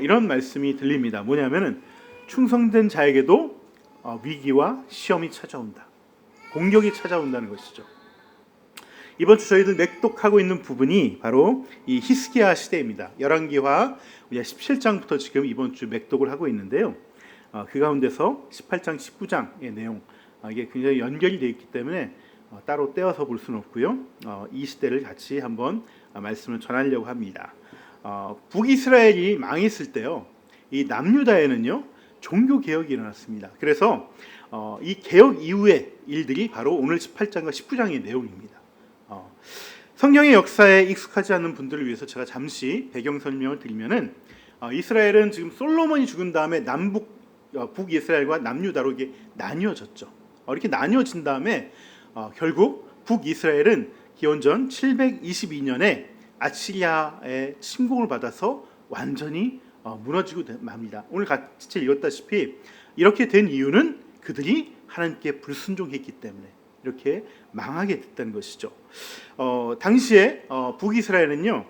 이런 말씀이 들립니다. 뭐냐면은 충성된 자에게도 위기와 시험이 찾아온다. 공격이 찾아온다는 것이죠. 이번 주 저희들 맥독하고 있는 부분이 바로 이 히스기야 시대입니다. 열왕기하 우리가 17장부터 지금 이번 주 맥독을 하고 있는데요. 그 가운데서 18장, 19장의 내용 이게 굉장히 연결이 되어 있기 때문에 따로 떼어서 볼 수는 없고요. 이 시대를 같이 한번 말씀을 전하려고 합니다. 북이스라엘이 망했을 때요, 이 남유다에는요 종교 개혁이 일어났습니다. 그래서 이 개혁 이후의 일들이 바로 오늘 18장과 19장의 내용입니다. 성경의 역사에 익숙하지 않는 분들을 위해서 제가 잠시 배경 설명을 드리면은 이스라엘은 지금 솔로몬이 죽은 다음에 북이스라엘과 남유다로 이게 나뉘어졌죠. 이렇게 나뉘어진 다음에 결국 북이스라엘은 기원전 722년에 아시리아의 침공을 받아서 완전히 무너지고 맙니다. 오늘 같이 읽었다시피 이렇게 된 이유는 그들이 하나님께 불순종했기 때문에 이렇게 망하게 됐다는 것이죠. 당시에 북이스라엘은요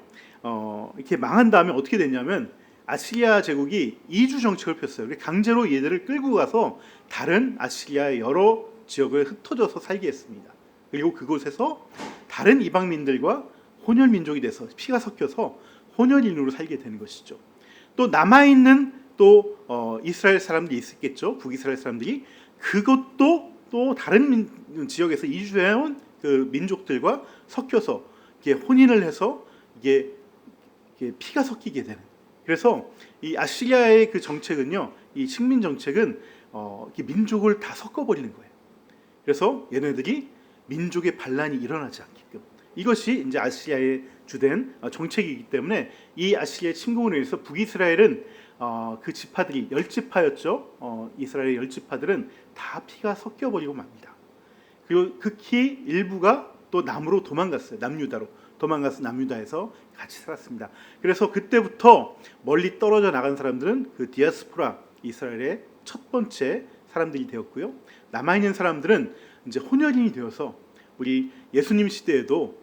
이렇게 망한 다음에 어떻게 됐냐면 아시리아 제국이 이주 정책을 폈어요. 강제로 얘들을 끌고 가서 다른 아시리아의 여러 지역을 흩어져서 살게 했습니다. 그리고 그곳에서 다른 이방민들과 혼혈민족이 돼서 피가 섞여서 혼혈인으로 살게 되는 것이죠. 또 남아있는 또 이스라엘 사람들이 있었겠죠. 북이스라엘 사람들이 그것도 또 다른 지역에서 이주해온 그 민족들과 섞여서 이게 혼인을 해서 이게 피가 섞이게 되는. 그래서 이 아시리아의 그 정책은요, 이 식민 정책은 민족을 다 섞어버리는 거예요. 그래서 얘네들이 민족의 반란이 일어나지 않게끔, 이것이 이제 아시리아의 주된 정책이기 때문에 이 아시리아의 침공으로 인해서 북이스라엘은 그 지파들이 10지파였죠. 이스라엘의 10지파들은 다 피가 섞여버리고 맙니다. 그리고 극히 일부가 또 남으로 도망갔어요. 남유다로 도망가서 남유다에서 같이 살았습니다. 그래서 그때부터 멀리 떨어져 나간 사람들은 그 디아스포라, 이스라엘의 첫 번째 사람들이 되었고요. 남아있는 사람들은 이제 혼혈인이 되어서 우리 예수님 시대에도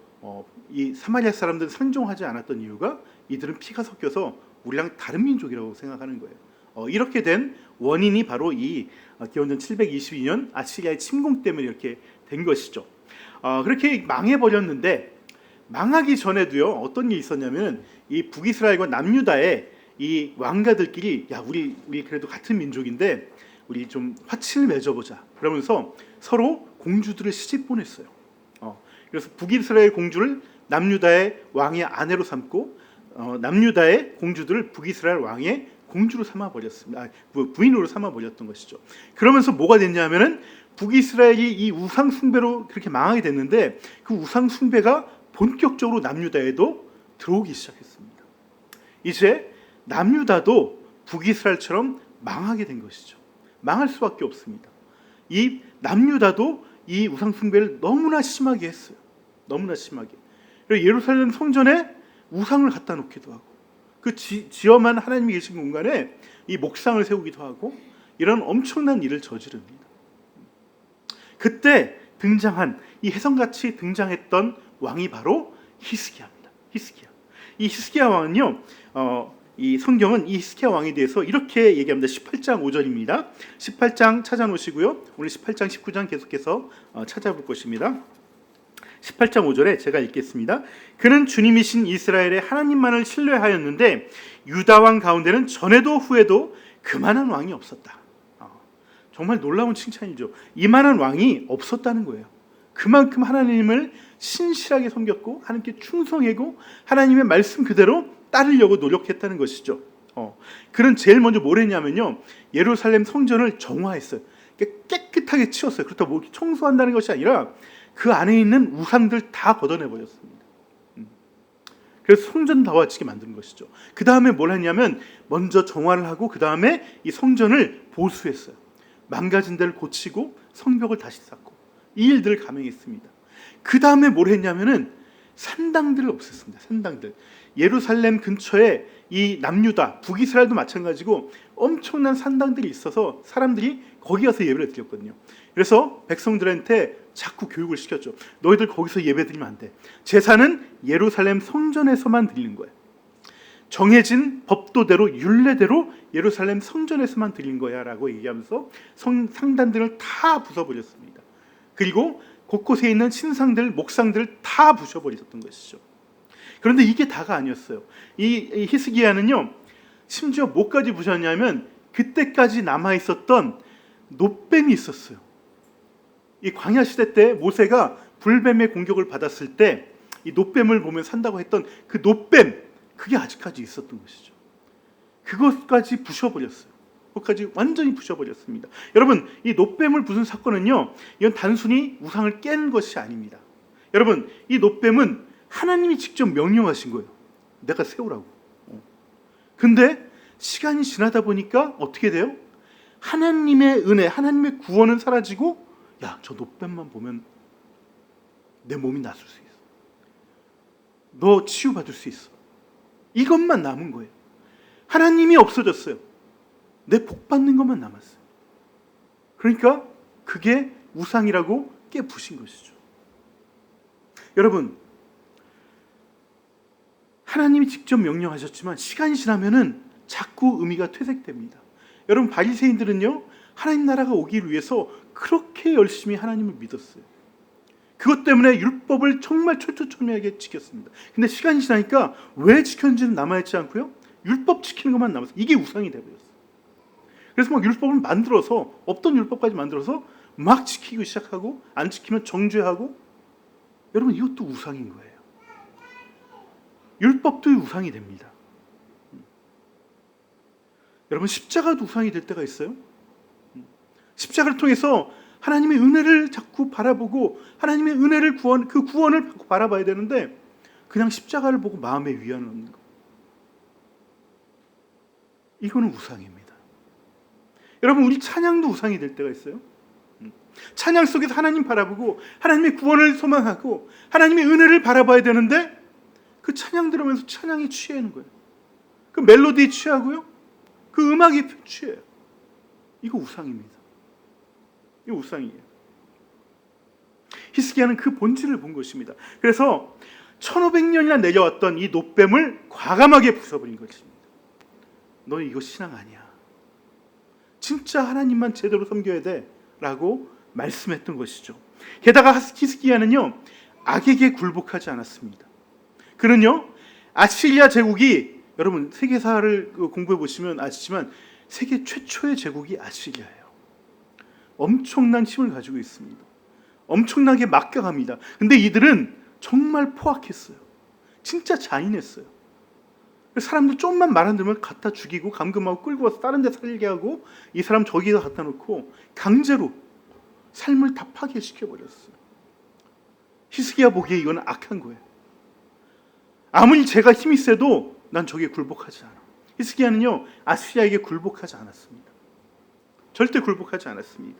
이 사마리아 사람들은 상종하지 않았던 이유가 이들은 피가 섞여서 우리랑 다른 민족이라고 생각하는 거예요. 이렇게 된 원인이 바로 이 기원전 722년 아시리아의 침공 때문에 이렇게 된 것이죠. 그렇게 망해버렸는데 망하기 전에도요 어떤 일이 있었냐면 이 북이스라엘과 남유다의 이 왕가들끼리 우리 그래도 같은 민족인데 우리 좀 화친을 맺어보자 그러면서 서로 공주들을 시집 보냈어요. 그래서 북이스라엘 공주를 남유다의 왕의 아내로 삼고 남유다의 공주들을 북이스라엘 왕의 공주로 삼아버렸습니다. 부인으로 삼아버렸던 것이죠. 그러면서 뭐가 됐냐면은 북이스라엘이 이 우상 숭배로 그렇게 망하게 됐는데 그 우상 숭배가 본격적으로 남유다에도 들어오기 시작했습니다. 이제 남유다도 북이스라엘처럼 망하게 된 것이죠. 망할 수밖에 없습니다. 이 남유다도 이 우상 숭배를 너무나 심하게 했어요. 너무나 심하게. 그리고 예루살렘 성전에 우상을 갖다 놓기도 하고 그 지엄한 하나님이 계신 공간에 이 목상을 세우기도 하고 이런 엄청난 일을 저지릅니다. 그때 등장한 이 혜성같이 등장했던 왕이 바로 히스기야입니다. 히스기야. 이 히스기야 왕은요, 이 성경은 이 히스기야 왕에 대해서 이렇게 얘기합니다. 18장 5절입니다. 18장 찾아놓으시고요. 오늘 18장 19장 계속해서 찾아볼 것입니다. 18장 5절에 제가 읽겠습니다. 그는 주님이신 이스라엘의 하나님만을 신뢰하였는데 유다 왕 가운데는 전에도 후에도 그만한 왕이 없었다. 정말 놀라운 칭찬이죠. 이만한 왕이 없었다는 거예요. 그만큼 하나님을 신실하게 섬겼고 하나님께 충성하고 하나님의 말씀 그대로 따르려고 노력했다는 것이죠. 그는 제일 먼저 뭘 했냐면요, 예루살렘 성전을 정화했어요. 깨끗하게 치웠어요. 그렇다고 뭐 청소한다는 것이 아니라 그 안에 있는 우상들 다 걷어내버렸습니다. 그래서 성전다워지게 만든 것이죠. 그 다음에 뭘 했냐면 먼저 정화를 하고 그 다음에 이 성전을 보수했어요. 망가진 데를 고치고 성벽을 다시 쌓고 이 일들을 감행했습니다. 그 다음에 뭘 했냐면은 산당들을 없앴습니다. 산당들. 예루살렘 근처에 이 남유다, 북이스라엘도 마찬가지고 엄청난 산당들이 있어서 사람들이 거기 가서 예배를 드렸거든요. 그래서 백성들한테 자꾸 교육을 시켰죠. 너희들 거기서 예배 드리면 안 돼. 제사는 예루살렘 성전에서만 드리는 거예요. 정해진 법도대로 율례대로 예루살렘 성전에서만 드린 거야 라고 얘기하면서 상단들을 다 부숴버렸습니다. 그리고 곳곳에 있는 신상들, 목상들을 다 부셔버렸던 것이죠. 그런데 이게 다가 아니었어요. 이 히스기야는요, 심지어 뭐까지 부셨냐면 그때까지 남아있었던 놋뱀이 있었어요. 이 광야 시대 때 모세가 불뱀의 공격을 받았을 때 이 놋뱀을 보면 산다고 했던 그 놋뱀, 그게 아직까지 있었던 것이죠. 그것까지 부셔버렸어요. 그것까지 완전히 부셔버렸습니다. 여러분, 이 놋뱀을 부순 사건은요, 이건 단순히 우상을 깬 것이 아닙니다. 여러분, 이 놋뱀은 하나님이 직접 명령하신 거예요. 내가 세우라고. 근데 시간이 지나다 보니까 어떻게 돼요? 하나님의 은혜, 하나님의 구원은 사라지고, 야, 저 놋뱀만 보면 내 몸이 나설 수 있어. 너 치유받을 수 있어. 이것만 남은 거예요. 하나님이 없어졌어요. 내 복 받는 것만 남았어요. 그러니까 그게 우상이라고 깨부신 것이죠. 여러분, 하나님이 직접 명령하셨지만 시간이 지나면은 자꾸 의미가 퇴색됩니다. 여러분, 바리새인들은요, 하나님 나라가 오기 위해서 그렇게 열심히 하나님을 믿었어요. 그것 때문에 율법을 정말 철두철미하게 지켰습니다. 근데 시간이 지나니까 왜 지켰는지는 남아있지 않고요, 율법 지키는 것만 남았어요. 이게 우상이 되어버렸어요. 그래서 막 율법을 만들어서, 없던 율법까지 만들어서 막 지키기 시작하고, 안 지키면 정죄하고. 여러분, 이것도 우상인 거예요. 율법도 우상이 됩니다. 여러분, 십자가도 우상이 될 때가 있어요. 십자가를 통해서 하나님의 은혜를 자꾸 바라보고, 하나님의 은혜를 그 구원을 바라봐야 되는데, 그냥 십자가를 보고 마음에 위안을 얻는 거, 이거는 우상입니다. 여러분, 우리 찬양도 우상이 될 때가 있어요. 찬양 속에서 하나님 바라보고 하나님의 구원을 소망하고 하나님의 은혜를 바라봐야 되는데, 그 찬양 들으면서 찬양에 취하는 거예요. 그 멜로디에 취하고요, 그 음악에 취해요. 이거 우상입니다. 이거 우상이에요. 히스기야는 그 본질을 본 것입니다. 그래서 1500년이나 내려왔던 이 놋뱀을 과감하게 부숴버린 것입니다. 너 이거 신앙 아니야. 진짜 하나님만 제대로 섬겨야 돼 라고 말씀했던 것이죠. 게다가 히스기야는요, 악에게 굴복하지 않았습니다. 그는요, 아시리아 제국이, 여러분 세계사를 공부해 보시면 아시지만 세계 최초의 제국이 아시리아예요. 엄청난 힘을 가지고 있습니다. 엄청나게 막강합니다. 근데 이들은 정말 포악했어요. 진짜 잔인했어요. 사람들 좀만 말 안 들으면 갖다 죽이고 감금하고 끌고 와서 다른 데 살게 하고, 이 사람 저기다 갖다 놓고 강제로 삶을 다 파괴시켜버렸어요. 히스기야 보기에 이건 악한 거예요. 아무리 제가 힘이 세도 난 저기에 굴복하지 않아. 히스기야는요, 아시리아에게 굴복하지 않았습니다. 절대 굴복하지 않았습니다.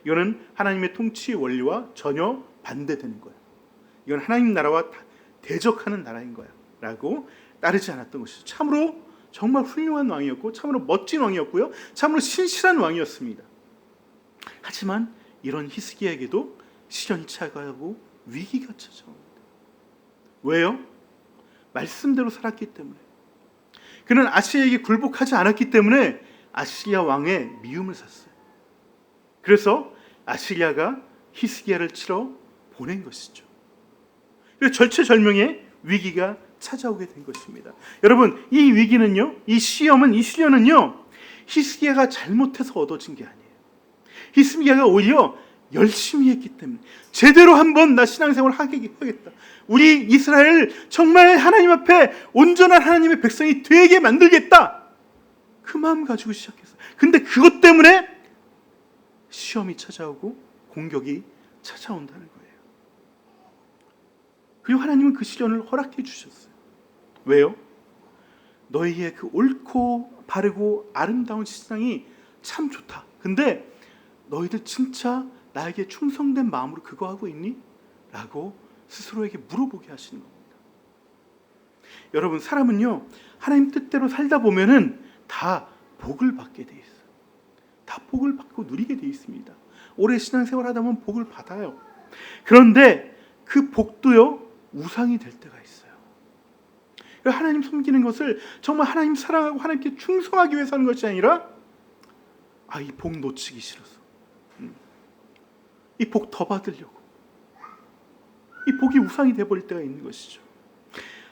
이거는 하나님의 통치 원리와 전혀 반대되는 거예요. 이건 하나님 나라와 대적하는 나라인 거야 라고 따르지 않았던 것이죠. 참으로 정말 훌륭한 왕이었고, 참으로 멋진 왕이었고요, 참으로 신실한 왕이었습니다. 하지만 이런 히스기야에게도 시련이 찾아가고 위기가 찾아옵니다. 왜요? 말씀대로 살았기 때문에. 그는 아시리아에게 굴복하지 않았기 때문에 아시리아 왕의 미움을 샀어요. 그래서 아시리아가 히스기야를 치러 보낸 것이죠. 그래서 절체절명의 위기가 찾아오게 된 것입니다. 여러분, 이 위기는요, 이 시련은요, 히스기야가 잘못해서 얻어진 게 아니에요. 히스기야가 오히려 열심히 했기 때문에, 제대로 한번 나 신앙생활 하겠다, 우리 이스라엘 정말 하나님 앞에 온전한 하나님의 백성이 되게 만들겠다, 그 마음 가지고 시작했어요. 근데 그것 때문에 시험이 찾아오고 공격이 찾아온다는 거예요. 그리고 하나님은 그 시련을 허락해 주셨어요. 왜요? 너희의 그 옳고 바르고 아름다운 신앙이 참 좋다. 근데 너희들 진짜 나에게 충성된 마음으로 그거 하고 있니? 라고 스스로에게 물어보게 하시는 겁니다. 여러분, 사람은요, 하나님 뜻대로 살다 보면은 다 복을 받게 돼 있어요. 다 복을 받고 누리게 돼 있습니다. 오래 신앙생활 하다 보면 복을 받아요. 그런데 그 복도요, 우상이 될 때가 있어요. 하나님 섬기는 것을 정말 하나님 사랑하고 하나님께 충성하기 위해서 하는 것이 아니라 이 복 놓치기 싫어서, 이 복 더 받으려고, 이 복이 우상이 되어버릴 때가 있는 것이죠.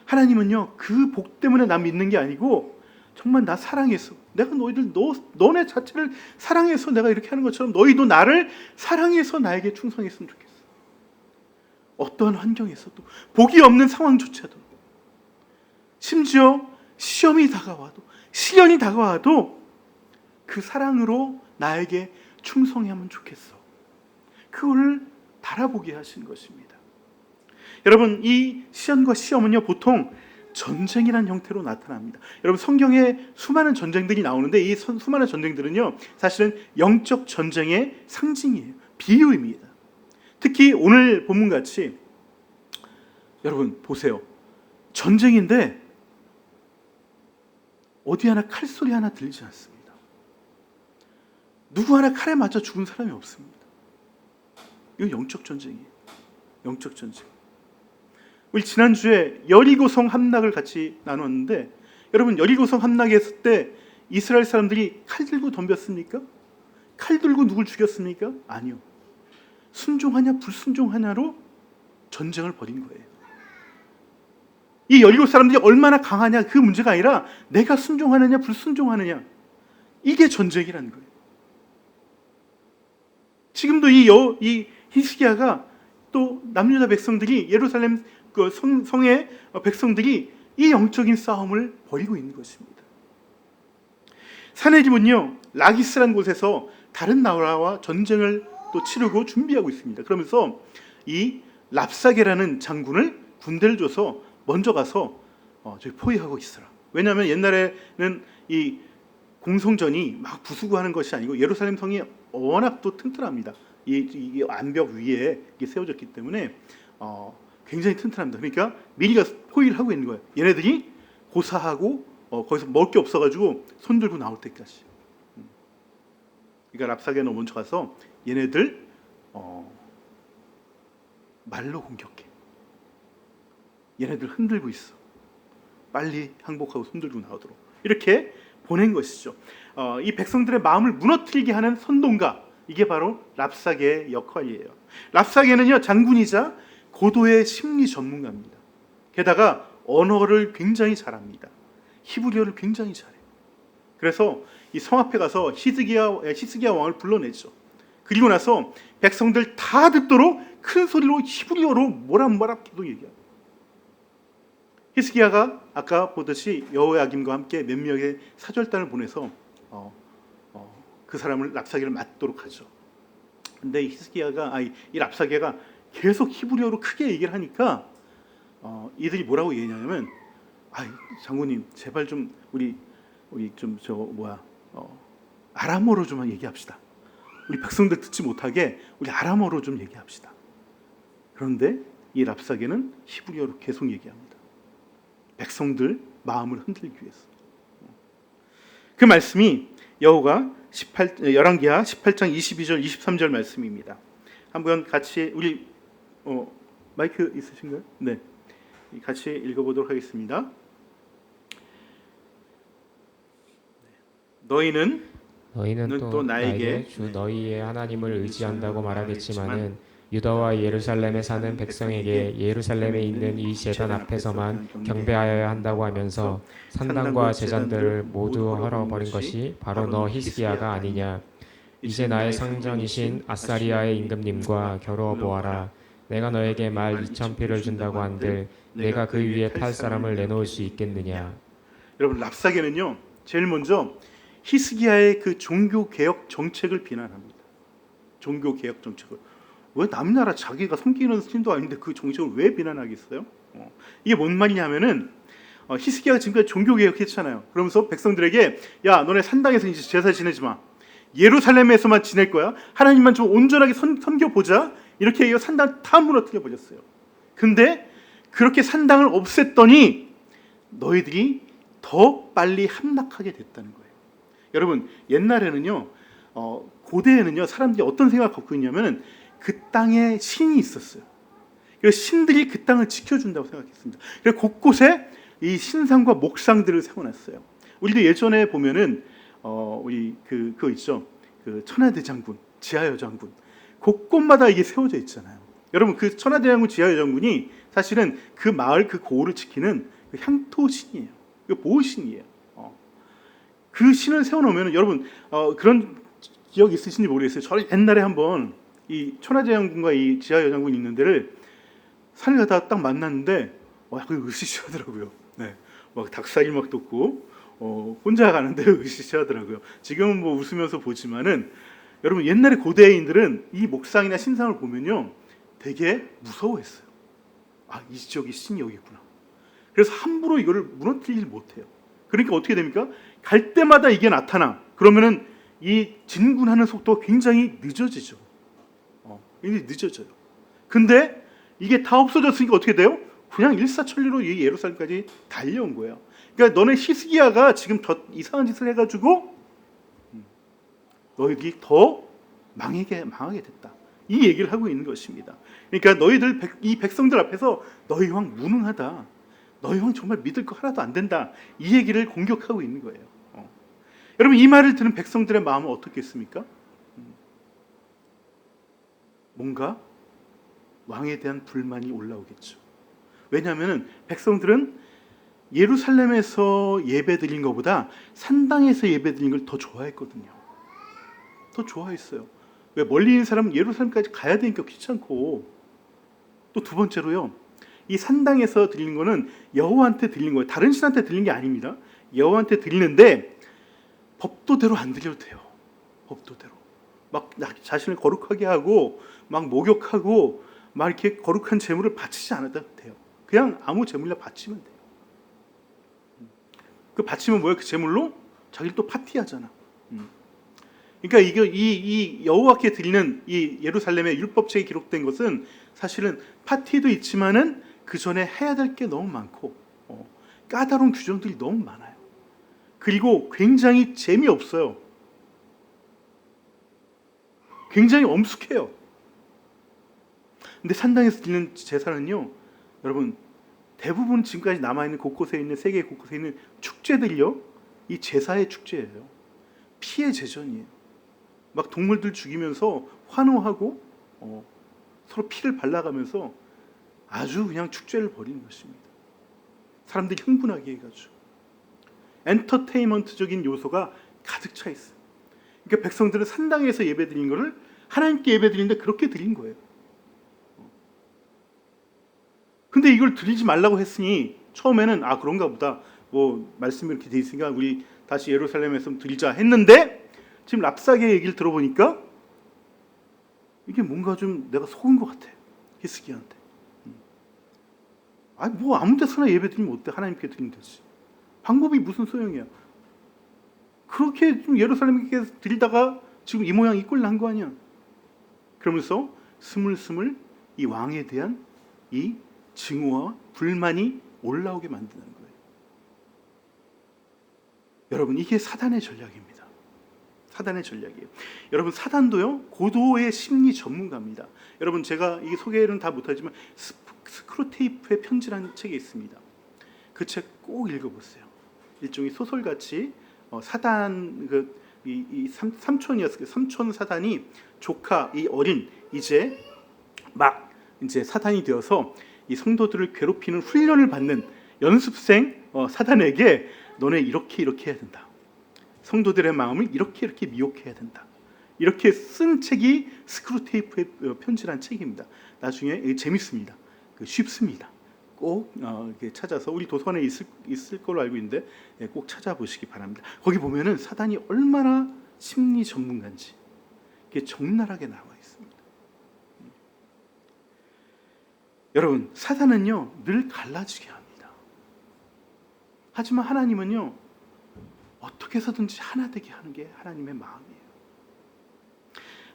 하나님은요, 그 복 때문에 나 믿는 게 아니고 정말 나 사랑해서, 내가 너네 자체를 사랑해서 내가 이렇게 하는 것처럼 너희도 나를 사랑해서 나에게 충성했으면 좋겠어. 어떠한 환경에서도, 복이 없는 상황조차도, 심지어 시험이 다가와도, 시련이 다가와도 그 사랑으로 나에게 충성하면 좋겠어. 그걸 달아보게 하신 것입니다. 여러분, 이 시련과 시험은요, 보통 전쟁이라는 형태로 나타납니다. 여러분, 성경에 수많은 전쟁들이 나오는데 이 수많은 전쟁들은요, 사실은 영적 전쟁의 상징이에요. 비유입니다. 특히 오늘 본문같이, 여러분 보세요. 전쟁인데 어디 하나 칼소리 하나 들리지 않습니다. 누구 하나 칼에 맞아 죽은 사람이 없습니다. 이거 영적 전쟁이에요. 영적 전쟁. 우리 지난주에 여리고성 함락을 같이 나눴는데, 여러분, 여리고성 함락에 했을 때 이스라엘 사람들이 칼 들고 덤볐습니까? 칼 들고 누굴 죽였습니까? 아니요. 순종하냐 불순종하냐로 전쟁을 벌인 거예요. 이 여리고 사람들이 얼마나 강하냐, 그 문제가 아니라 내가 순종하느냐 불순종하느냐, 이게 전쟁이라는 거예요. 지금도 이 히스기야가, 또 남유다 백성들이, 예루살렘 그 성의 백성들이 이 영적인 싸움을 벌이고 있는 것입니다. 사내립은요, 라기스라는 곳에서 다른 나라와 전쟁을 또 치르고 준비하고 있습니다. 그러면서 이 랍사게라는 장군을 군대를 줘서 먼저 가서 저기 포위하고 있어라. 왜냐하면 옛날에는 이 공성전이 막 부수고 하는 것이 아니고 예루살렘 성이 워낙 또 튼튼합니다. 이 암벽 위에 이게 세워졌기 때문에 굉장히 튼튼합니다. 그러니까 미리 가서 포위를 하고 있는 거예요. 얘네들이 고사하고 거기서 먹을 게 없어가지고 손 들고 나올 때까지. 그러니까 랍사게는 먼저 가서 얘네들 말로 공격해. 얘네들 흔들고 있어. 빨리 항복하고 손 들고 나오도록 이렇게 보낸 것이죠. 이 백성들의 마음을 무너뜨리게 하는 선동가, 이게 바로 랍사게의 역할이에요. 랍사게는요, 장군이자 고도의 심리 전문가입니다. 게다가 언어를 굉장히 잘합니다. 히브리어를 굉장히 잘해요. 그래서 이 성 앞에 가서 히스기야 왕을 불러내죠. 그리고 나서 백성들 다 듣도록 큰 소리로 히브리어로 모락모락 계속 얘기해요. 히스기야가 아까 보듯이 여호야김과 함께 몇 명의 사절단을 보내서 그 사람을 랍사게를 맞도록 하죠. 근데 이 랍사게가 계속 히브리어로 크게 얘기를 하니까 이들이 뭐라고 얘기하냐면, 장군님 제발 좀 우리 좀 아람어로 좀 얘기합시다. 우리 백성들 듣지 못하게 우리 아람어로 좀 얘기합시다. 그런데 이 랍사게는 히브리어로 계속 얘기합니다. 백성들 마음을 흔들기 위해서. 그 말씀이 열왕기하 18장 22절 23절 말씀입니다. 한번 같이 우리 마이크 있으신가요? 네, 같이 읽어보도록 하겠습니다. 너희는 또 나에게 주 너희의 하나님을 의지한다고 말하겠지만은 유다와 예루살렘에 사는 백성에게 예루살렘에 있는 이 제단 앞에서만 경배하여야 한다고 하면서 산당과 제단들을 모두 헐어버린 것이 바로 너 히스기야가 아니냐. 이제 나의 상전이신 아사리아의 임금님과 겨루어 보아라. 내가 너에게 말 2,000피를 준다고 한들 내가 그 위에 탈 사람을 내놓을 수 있겠느냐. 여러분, 랍사게는요, 제일 먼저 히스기야의 그 종교 개혁 정책을 비난합니다. 종교 개혁 정책을. 왜 남의 나라 자기가 섬기는 신도 아닌데 그 정책을 왜 비난하겠어요? 이게 뭔 말이냐면은 히스기야가 지금까지 종교 개혁했잖아요. 그러면서 백성들에게, 야, 너네 산당에서 이제 제사 지내지 마. 예루살렘에서만 지낼 거야. 하나님만 좀 온전하게 섬겨보자. 이렇게 해서 산당 다 무너뜨려 버렸어요. 근데 그렇게 산당을 없앴더니 너희들이 더 빨리 함락하게 됐다는 거예요. 여러분, 옛날에는요, 고대에는요, 사람들이 어떤 생각을 갖고 있냐면 그 땅에 신이 있었어요. 그래서 신들이 그 땅을 지켜준다고 생각했습니다. 그래서 곳곳에 이 신상과 목상들을 세워놨어요. 우리도 예전에 보면은 우리 그거 있죠. 그 천하대장군, 지하여장군 곳곳마다 이게 세워져 있잖아요. 여러분 그 천하대장군, 지하여장군이 사실은 그 마을 그 고을을 지키는 그 향토신이에요. 그 보호신이에요. 그 신을 세워놓으면 여러분 그런 기억 있으신지 모르겠어요. 저 옛날에 한번 이 천하대장군과 이 지하여장군이 있는 데를 산을 가다가 딱 만났는데 약간 으시시하더라고요. 네, 막 닭살이 막 돋고 혼자 가는데 으시시하더라고요. 지금은 뭐 웃으면서 보지만은 여러분 옛날에 고대인들은 이 목상이나 신상을 보면요 되게 무서워했어요. 이 지역이 신이 여기 있구나. 그래서 함부로 이거를 무너뜨리지 못해요. 그러니까 어떻게 됩니까? 갈 때마다 이게 나타나. 그러면은 이 진군하는 속도가 굉장히 늦어지죠. 굉장히 늦어져요. 근데 이게 다 없어졌으니까 어떻게 돼요? 그냥 일사천리로 이 예루살렘까지 달려온 거예요. 그러니까 너네 히스기야가 지금 저 이상한 짓을 해가지고 너희들이 더 망하게 됐다. 이 얘기를 하고 있는 것입니다. 그러니까 너희들 이 백성들 앞에서 너희 왕 무능하다. 너희 왕 정말 믿을 거 하나도 안 된다. 이 얘기를 공격하고 있는 거예요. 여러분 이 말을 들은 백성들의 마음은 어떻겠습니까? 뭔가 왕에 대한 불만이 올라오겠죠. 왜냐하면 백성들은 예루살렘에서 예배드린 것보다 산당에서 예배드린 걸 더 좋아했거든요. 더 좋아했어요. 왜 멀리 있는 사람은 예루살렘까지 가야 되니까 귀찮고, 또 두 번째로요. 이 산당에서 드리는 거는 여호와한테 드리는 거예요. 다른 신한테 드리는 게 아닙니다. 여호와한테 드리는데 법도대로 안 드려도 돼요. 법도대로. 막 자신을 거룩하게 하고 막 목욕하고 막 이렇게 거룩한 제물을 바치지 않아도 돼요. 그냥 아무 제물이나 바치면 돼요. 그 바치면 뭐예요? 그 제물로 자기를 또 파티하잖아. 그러니까 이 여호와께 드리는 이 예루살렘의 율법책에 기록된 것은 사실은 파티도 있지만은 그 전에 해야 될 게 너무 많고 까다로운 규정들이 너무 많아요. 그리고 굉장히 재미없어요. 굉장히 엄숙해요. 근데 산당에서 드리는 제사는요, 여러분 대부분 지금까지 남아있는 곳곳에 있는 세계 곳곳에 있는 축제들이요, 이 제사의 축제예요. 피의 제전이에요. 막 동물들 죽이면서 환호하고 서로 피를 발라가면서 아주 그냥 축제를 벌이는 것입니다. 사람들이 흥분하게 해가지고 엔터테인먼트적인 요소가 가득 차 있어요. 그러니까 백성들은 산당에서 예배드린 것을 하나님께 예배드리는데 그렇게 드린 거예요. 근데 이걸 드리지 말라고 했으니 처음에는 그런가 보다, 뭐 말씀이 이렇게 돼 있으니까 우리 다시 예루살렘에서 드리자 했는데, 지금 랍사게 얘기를 들어보니까 이게 뭔가 좀 내가 속은 것 같아. 히스기야한테. 뭐 아무 데서나 예배 드리면 어때? 하나님께 드리면 되지. 방법이 무슨 소용이야. 그렇게 좀 예루살렘에 드리다가 지금 이 모양 이 꼴 난 거 아니야. 그러면서 스물스물 이 왕에 대한 이 증오와 불만이 올라오게 만드는 거예요. 여러분 이게 사단의 전략입니다. 사단의 전략이에요. 여러분 사단도요 고도의 심리 전문가입니다. 여러분 제가 이 소개는 다 못하지만 스크루테이프의 편지라는 책이 있습니다. 그 책 꼭 읽어보세요. 일종의 소설같이 사단 이 삼촌이었어요. 삼촌 사단이 조카 이 어린 이제 막 이제 사단이 되어서 이 성도들을 괴롭히는 훈련을 받는 연습생 사단에게 너네 이렇게 해야 된다. 성도들의 마음을 이렇게 미혹해야 된다. 이렇게 쓴 책이 스크루테이프의 편지라는 책입니다. 나중에 재밌습니다. 쉽습니다. 꼭 이렇게 찾아서 우리 도서관에 있을 걸로 알고 있는데 꼭 찾아보시기 바랍니다. 거기 보면은 사단이 얼마나 심리 전문가인지 이게 적나라하게 나와 있습니다. 여러분 사단은요 늘 갈라지게 합니다. 하지만 하나님은요 어떻게 해서든지 하나 되게 하는 게 하나님의 마음이에요.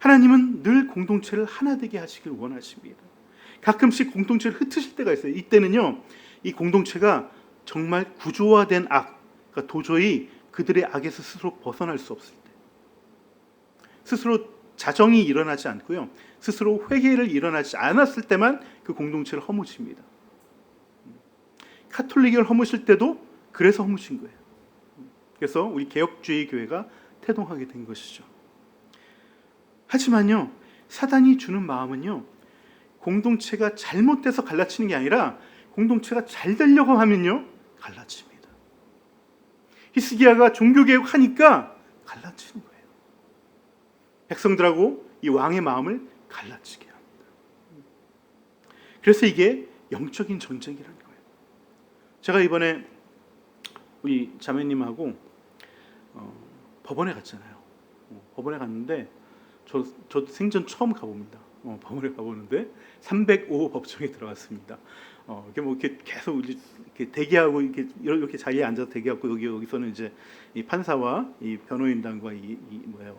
하나님은 늘 공동체를 하나 되게 하시길 원하십니다. 가끔씩 공동체를 흩으실 때가 있어요. 이때는요 이 공동체가 정말 구조화된 악, 그러니까 도저히 그들의 악에서 스스로 벗어날 수 없을 때, 스스로 자정이 일어나지 않고요 스스로 회개를 일어나지 않았을 때만 그 공동체를 허무십니다. 카톨릭을 허무실 때도 그래서 허무신 거예요. 그래서 우리 개혁주의 교회가 태동하게 된 것이죠. 하지만요, 사단이 주는 마음은요, 공동체가 잘못돼서 갈라치는 게 아니라 공동체가 잘 되려고 하면요, 갈라칩니다. 히스기야가 종교개혁 하니까 갈라치는 거예요. 백성들하고 이 왕의 마음을 갈라치게 합니다. 그래서 이게 영적인 전쟁이라는 거예요. 제가 이번에 우리 자매님하고 법원에 갔잖아요. 법원에 갔는데 저도 생전 처음 가봅니다. 법원에 가보는데 305 법정에 들어갔습니다. 이렇게 뭐 이렇게 계속 이렇게 대기하고 이렇게 자리에 앉아서 대기하고 여기서는 이제 이 판사와 이 변호인단과 이 뭐예요,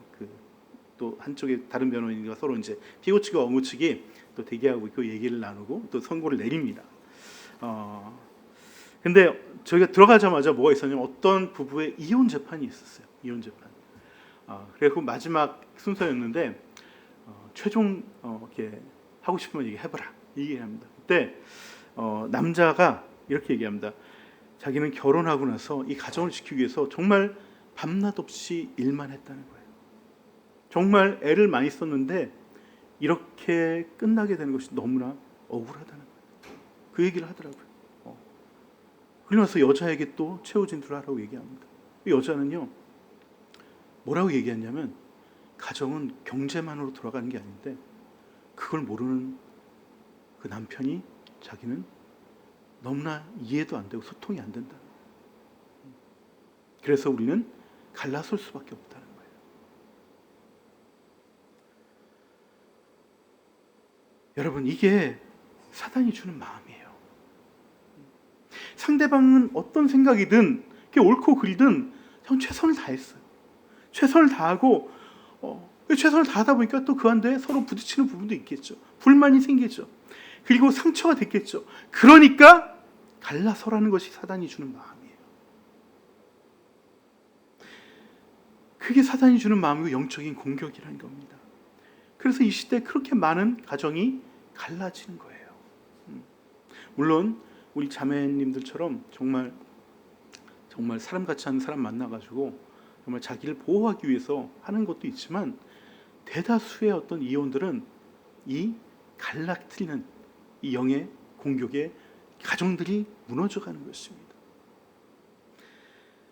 또 한쪽에 다른 변호인과 서로 이제 피고 측과 어무 측이 또 대기하고 있고 얘기를 나누고 또 선고를 내립니다. 근데 저희가 들어가자마자 뭐가 있었냐면 어떤 부부의 이혼 재판이 있었어요. 이혼 재판. 그리고 마지막 순서였는데 최종 이렇게 하고 싶으면 얘기해봐라 이 얘기합니다. 그때 남자가 이렇게 얘기합니다. 자기는 결혼하고 나서 이 가정을 지키기 위해서 정말 밤낮 없이 일만 했다는 거예요. 정말 애를 많이 썼는데 이렇게 끝나게 되는 것이 너무나 억울하다는 거예요. 그 얘기를 하더라고요. 그러고 나서 여자에게 또 최후 진술을 하라고 얘기합니다. 여자는요, 뭐라고 얘기했냐면 가정은 경제만으로 돌아가는 게 아닌데 그걸 모르는 그 남편이 자기는 너무나 이해도 안 되고 소통이 안 된다. 그래서 우리는 갈라설 수밖에 없다는 거예요. 여러분, 이게 사단이 주는 마음이에요. 상대방은 어떤 생각이든 옳고 그리든 전 최선을 다했어요. 최선을 다하고 최선을 다하다 보니까 또 그 한데 서로 부딪히는 부분도 있겠죠. 불만이 생기죠. 그리고 상처가 됐겠죠. 그러니까 갈라서라는 것이 사단이 주는 마음이에요. 그게 사단이 주는 마음이고 영적인 공격이라는 겁니다. 그래서 이 시대에 그렇게 많은 가정이 갈라지는 거예요. 물론 우리 자매님들처럼 정말 사람같이 하는 사람 만나가지고 정말 자기를 보호하기 위해서 하는 것도 있지만 대다수의 어떤 이혼들은 이 갈라뜨리는 이 영의 공격에 가정들이 무너져가는 것입니다.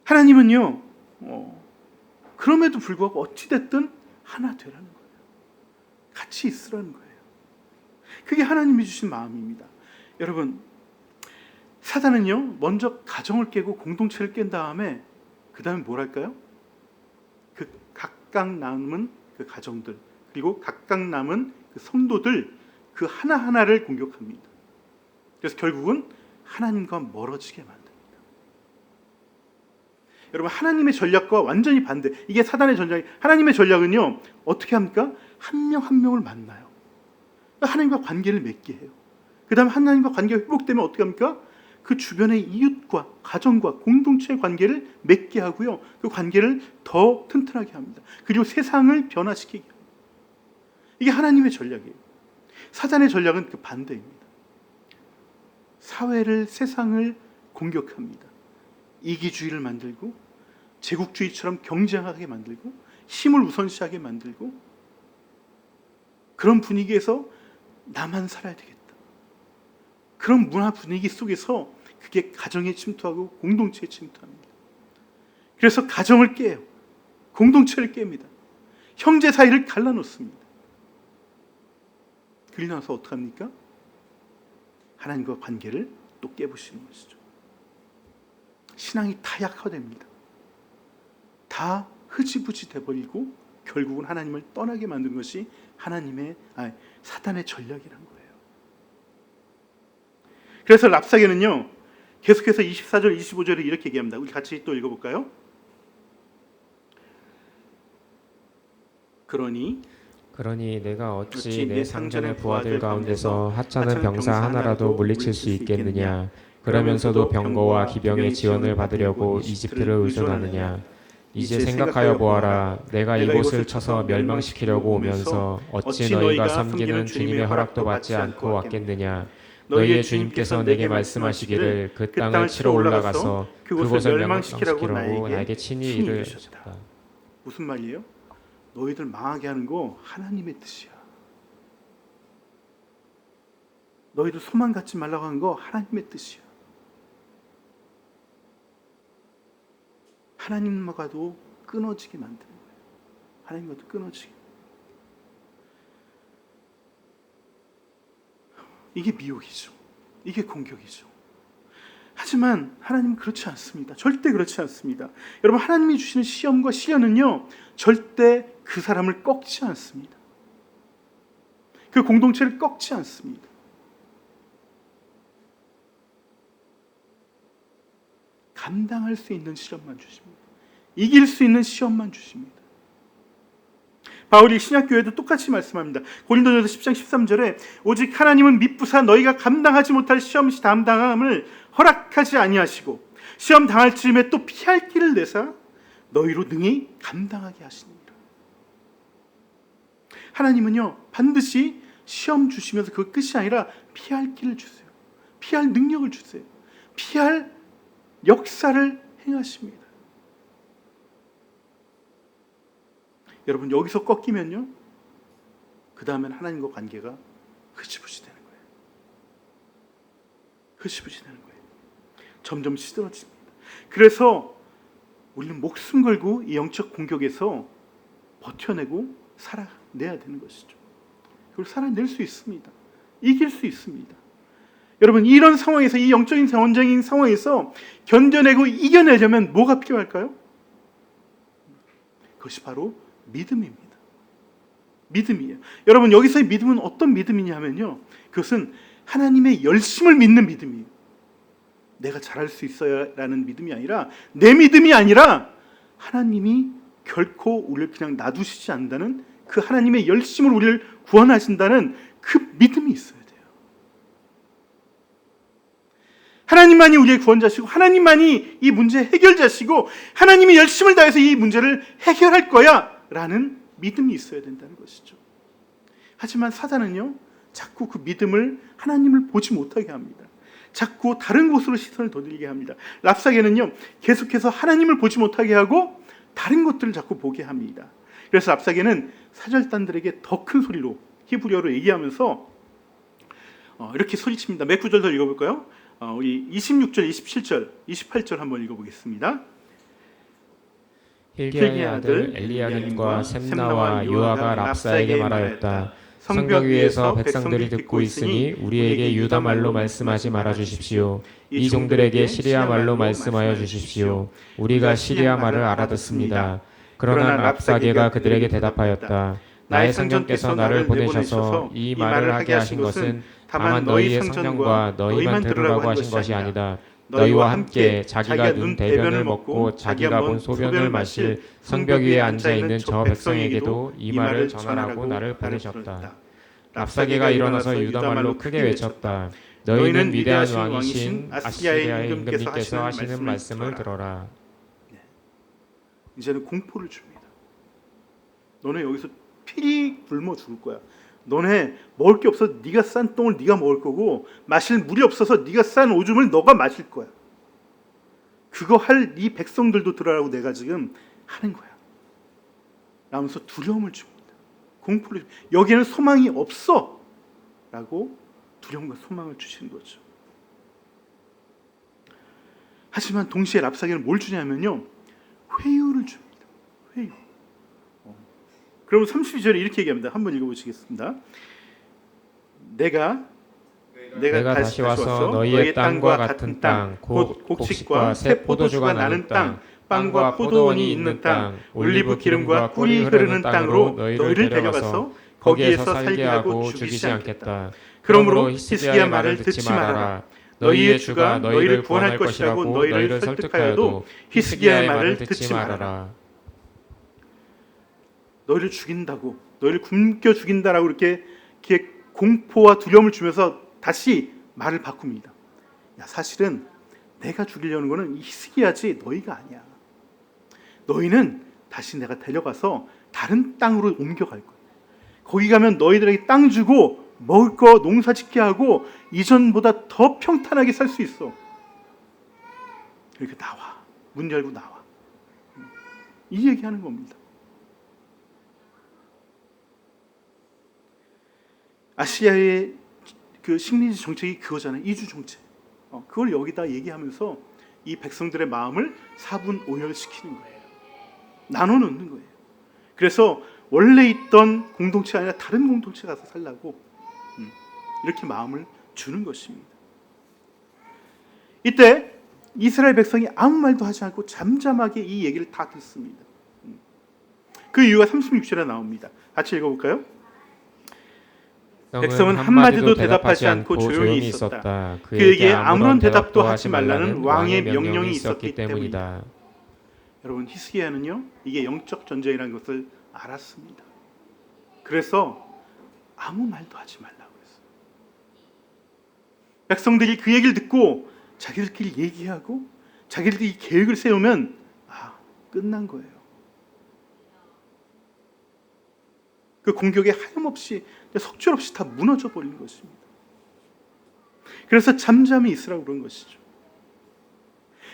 하나님은요, 그럼에도 불구하고 어찌됐든 하나 되라는 거예요. 같이 있으라는 거예요. 그게 하나님이 주신 마음입니다. 여러분, 사단은요, 먼저 가정을 깨고 공동체를 깬 다음에 그 다음에 뭘 할까요? 그 각각 남은 그 가정들, 그리고 각각 남은 그 성도들, 그 하나하나를 공격합니다. 그래서 결국은 하나님과 멀어지게 만듭니다. 여러분, 하나님의 전략과 완전히 반대. 이게 사단의 전략이. 하나님의 전략은요, 어떻게 합니까? 한 명 한 명을 만나요. 하나님과 관계를 맺게 해요. 그 다음에 하나님과 관계가 회복되면 어떻게 합니까? 그 주변의 이웃과 가정과 공동체의 관계를 맺게 하고요, 그 관계를 더 튼튼하게 합니다. 그리고 세상을 변화시키게 합니다. 이게 하나님의 전략이에요. 사단의 전략은 그 반대입니다. 사회를, 세상을 공격합니다. 이기주의를 만들고 제국주의처럼 경쟁하게 만들고 힘을 우선시하게 만들고 그런 분위기에서 나만 살아야 되겠다. 그런 문화 분위기 속에서 그게 가정에 침투하고 공동체에 침투합니다. 그래서 가정을 깨요. 공동체를 깹니다. 형제 사이를 갈라놓습니다. 그리고 나서 어떻게 합니까? 하나님과 관계를 또 깨부시는 것이죠. 신앙이 타약화됩니다. 다 흐지부지 돼버리고 결국은 하나님을 떠나게 만든 것이 사단의 전략이란 거예요. 그래서 랍사게는요, 계속해서 24절, 25절에 이렇게 얘기합니다. 우리 같이 또 읽어볼까요? 그러니 내가 어찌 내 상전의 부하들 가운데서 하찮은 병사 하나라도 물리칠 수 있겠느냐? 그러면서도 병거와 기병의 지원을 받으려고 이집트를 의존하느냐? 이제 생각하여 보아라. 내가 이곳을 쳐서 멸망시키려고 오면서 어찌 너희가 섬기는 주님의 허락도 받지 않고 왔겠느냐? 너희의 주님께서 내게 말씀하시기를 그 땅을 치러 올라가서 그곳을 멸망시키라고 나에게 친히 이르셨다. 무슨 말이에요? 너희들 망하게 하는 거 하나님의 뜻이야. 너희들 소망 갖지 말라고 하는 거 하나님의 뜻이야. 하나님과도 끊어지게 만드는 거예요. 하나님과도 끊어지게. 이게 미혹이죠. 이게 공격이죠. 하지만 하나님은 그렇지 않습니다. 절대 그렇지 않습니다. 여러분, 하나님이 주시는 시험과 시련은요, 절대 그 사람을 꺾지 않습니다. 그 공동체를 꺾지 않습니다. 감당할 수 있는 시험만 주십니다. 이길 수 있는 시험만 주십니다. 바울이 신약교회도 똑같이 말씀합니다. 고린도전서 10장 13절에 오직 하나님은 미쁘사 너희가 감당하지 못할 시험 담당함을 허락하지 아니하시고 시험 당할 즈음에 또 피할 길을 내사 너희로 능히 감당하게 하시니라. 하나님은요, 반드시 시험 주시면서 그 끝이 아니라 피할 길을 주세요. 피할 능력을 주세요. 피할 역사를 행하십니다. 여러분, 여기서 꺾이면요, 그 다음엔 하나님과 관계가 흐지부지 되는 거예요. 흐지부지 되는 거예요. 점점 시들어집니다. 그래서 우리는 목숨 걸고 이 영적 공격에서 버텨내고 살아내야 되는 것이죠. 그걸 살아낼 수 있습니다. 이길 수 있습니다. 여러분, 이런 상황에서, 이 영적인 전쟁인 상황에서 견뎌내고 이겨내려면 뭐가 필요할까요? 그것이 바로 믿음입니다. 믿음이에요. 여러분, 여기서의 믿음은 어떤 믿음이냐면요, 그것은 하나님의 열심을 믿는 믿음이에요. 내가 잘할 수 있어야라는 믿음이 아니라, 내 믿음이 아니라 하나님이 결코 우리를 그냥 놔두시지 않는다는 그 하나님의 열심을 우리를 구원하신다는 그 믿음이 있어야 돼요. 하나님만이 우리의 구원자시고 하나님만이 이 문제의 해결자시고 하나님이 열심을 다해서 이 문제를 해결할 거야 라는 믿음이 있어야 된다는 것이죠. 하지만 사단은요, 자꾸 그 믿음을, 하나님을 보지 못하게 합니다. 자꾸 다른 곳으로 시선을 돌리게 합니다. 랍사게는요, 계속해서 하나님을 보지 못하게 하고 다른 것들을 자꾸 보게 합니다. 그래서 랍사게는 사절단들에게 더 큰 소리로 히브리어로 얘기하면서 이렇게 소리칩니다. 몇 구절 더 읽어볼까요? 우리 26절, 27절, 28절 한번 읽어보겠습니다. 힐기야의 아들 엘리야김과 셈나와 요아가 랍사에게 말하였다. 성벽 위에서 백성들이 듣고 있으니 우리에게 유다 말로 말씀하지 말아 주십시오. 이 종들에게 시리아 말로 말씀하여 주십시오. 우리가 시리아 말을 알아듣습니다. 그러나 랍사게가 그들에게 대답하였다. 나의 성전께서 나를 보내셔서 이 말을 하게 하신 것은 다만 너희의 성전과 너희만 들으라고 하신 것이 아니다. 너희와 함께 자기가 눈 대변을 먹고 자기가 본 소변을 마실 성벽 위에 앉아 있는 저 백성에게도 이 말을 전하라고 나를 보내셨다. 랍사게가 일어나서 유다 말로 크게 외쳤다. 너희는 위대한 왕이신 아시리아의 임금님께서 하시는 말씀을 들어라. 이제는 공포를 줍니다. 너네 여기서 피리 굶어 죽을 거야. 너네 먹을 게 없어서 네가 싼 똥을 네가 먹을 거고 마실 물이 없어서 네가 싼 오줌을 너가 마실 거야. 그거 할 이 백성들도 들으라고 내가 지금 하는 거야. 라면서 두려움을 줍니다. 공포를 줍니다. 여기에는 소망이 없어 라고 두려움과 소망을 주시는 거죠. 하지만 동시에 랍사게는 뭘 주냐면요, 회유를 줍니다. 회유. 그럼 32절에 이렇게 얘기합니다. 한번 읽어보시겠습니다. 내가 다시 와서 너희의 땅과 같은 땅, 곧 곡식과 새 포도주가 나는 땅, 빵과 포도원이 있는 땅, 올리브 기름과 꿀이 흐르는 땅으로 너희를 데려가서 거기에서 살게 하고 죽이지 않겠다. 그러므로 히스기야의 말을 듣지 말아라. 너희의 주가 너희를 구원할 것이라고 너희를 설득하여도 히스기야의 말을 듣지 말아라. 너희를 죽인다고, 너희를 굶겨 죽인다라고 이렇게 공포와 두려움을 주면서 다시 말을 바꿉니다. 야, 사실은 내가 죽이려는 거는 히스기야지 너희가 아니야. 너희는 다시 내가 데려가서 다른 땅으로 옮겨갈 거야. 거기 가면 너희들에게 땅 주고 먹을 거 농사 짓게 하고 이전보다 더 평탄하게 살 수 있어. 이렇게 나와. 문 열고 나와. 이 얘기하는 겁니다. 아시아의 그 식민지 정책이 그거잖아요. 이주 정책. 그걸 여기다 얘기하면서 이 백성들의 마음을 4분 5혈시키는 거예요. 나눠 놓는 거예요. 그래서 원래 있던 공동체가 아니라 다른 공동체 가서 살라고 이렇게 마음을 주는 것입니다. 이때 이스라엘 백성이 아무 말도 하지 않고 잠잠하게 이 얘기를 다 듣습니다. 그 이유가 36절에 나옵니다. 같이 읽어볼까요? 백성은 한마디도 대답하지 않고 조용히 있었다. 그에게 아무런 대답도 하지 말라는 왕의 명령이 있었기 때문이다. 여러분, 히스기야는요, 이게 영적 전쟁이라는 것을 알았습니다. 그래서 아무 말도 하지 말라고 했어요. 백성들이 그 얘기를 듣고 자기들끼리 얘기하고 자기들끼리 계획을 세우면 끝난 거예요. 그 공격에 하염없이 속절없이 다 무너져 버린 것입니다. 그래서 잠잠히 있으라고 그런 것이죠.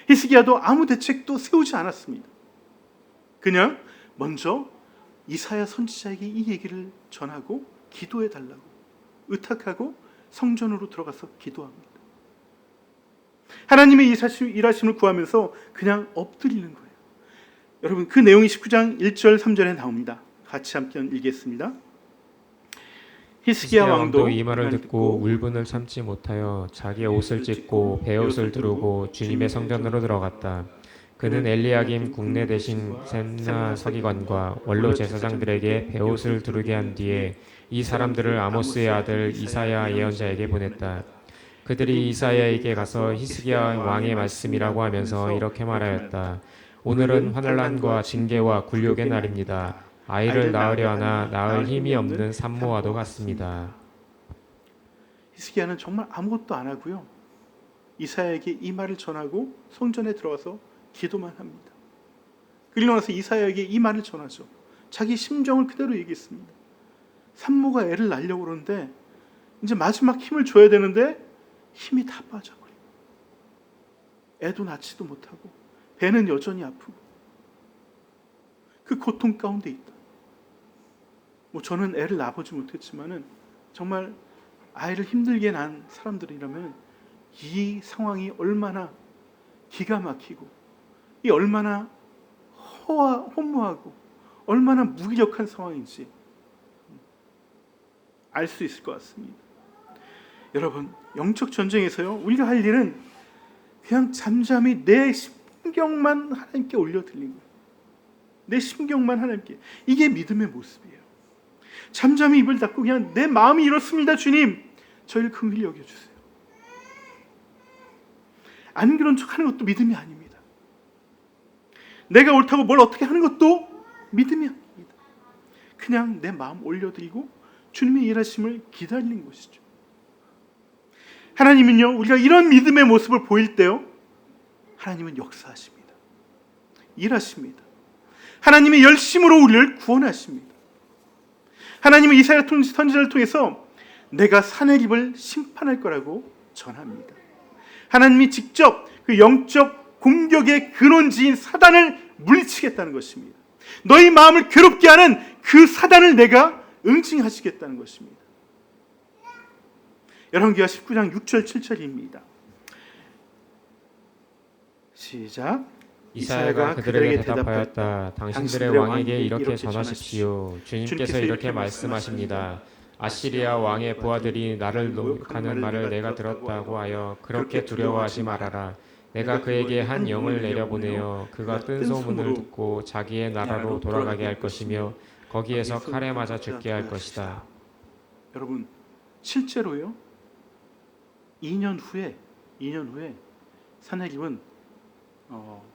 히스기야도 아무 대책도 세우지 않았습니다. 그냥 먼저 이사야 선지자에게 이 얘기를 전하고 기도해 달라고 의탁하고 성전으로 들어가서 기도합니다. 하나님의 일하심을 구하면서 그냥 엎드리는 거예요. 여러분, 그 내용이 19장 1절 3절에 나옵니다. 같이 함께 읽겠습니다. 히스기야 왕도 이 말을 듣고 울분을 참지 못하여 자기의 옷을 찢고 베옷을 두르고 주님의 성전으로 들어갔다. 그는 엘리야김 국내 대신 셈나 서기관과 원로 제사장들에게 베옷을 두르게 한 뒤에 이 사람들을 아모스의 아들 이사야 예언자에게 보냈다. 그들이 이사야에게 가서 히스기야 왕의 말씀이라고 하면서 이렇게 말하였다. 오늘은 환난과 징계와 굴욕의 날입니다. 아이를 낳으려 하나 낳을 힘이 없는 산모와도 같습니다. 히스기야는 정말 아무것도 안 하고요, 이사야에게 이 말을 전하고 성전에 들어가서 기도만 합니다. 그리고 나서 이사야에게 이 말을 전하죠. 자기 심정을 그대로 얘기했습니다. 산모가 애를 낳으려고 그러는데 이제 마지막 힘을 줘야 되는데 힘이 다 빠져버리고 애도 낳지도 못하고 배는 여전히 아프고 그 고통 가운데 있다. 저는 애를 낳아보지 못했지만은 정말 아이를 힘들게 낳은 사람들이라면 이 상황이 얼마나 기가 막히고 이 얼마나 허무하고 얼마나 무기력한 상황인지 알 수 있을 것 같습니다. 여러분, 영적 전쟁에서요, 우리가 할 일은 그냥 잠잠히 내 심경만 하나님께 올려드리는 거예요. 내 심경만 하나님께. 이게 믿음의 모습이에요. 잠잠히 입을 닫고 그냥 내 마음이 이렇습니다. 주님, 저희를 긍휼히 여겨주세요. 안 그런 척하는 것도 믿음이 아닙니다. 내가 옳다고 뭘 어떻게 하는 것도 믿음이 아닙니다. 그냥 내 마음 올려드리고 주님의 일하심을 기다리는 것이죠. 하나님은요, 우리가 이런 믿음의 모습을 보일 때요, 하나님은 역사하십니다. 일하십니다. 하나님의 열심으로 우리를 구원하십니다. 하나님은 이사야 선지자를 통해서 내가 사내립을 심판할 거라고 전합니다. 하나님이 직접 그 영적 공격의 근원지인 사단을 물리치겠다는 것입니다. 너희 마음을 괴롭게 하는 그 사단을 내가 응징하시겠다는 것입니다. 열왕기하 19장 6절 7절입니다. 시작. 이사야가 그들에게 대답하였다. 당신들의 왕에게 이렇게 전하십시오. 주님께서 이렇게 말씀하십니다. 아시리아 왕의 부하들이 나를 모욕하는 말을 내가 들었다고 하여 그렇게 두려워하지 말아라. 내가 그에게 한 영을 내려보내어 그가 뜬 소문을 듣고 자기의 나라로 돌아가게 할 것이며 거기에서 칼에 맞아 죽게 할 것이다. 여러분, 실제로요, 2년 후에 사내립은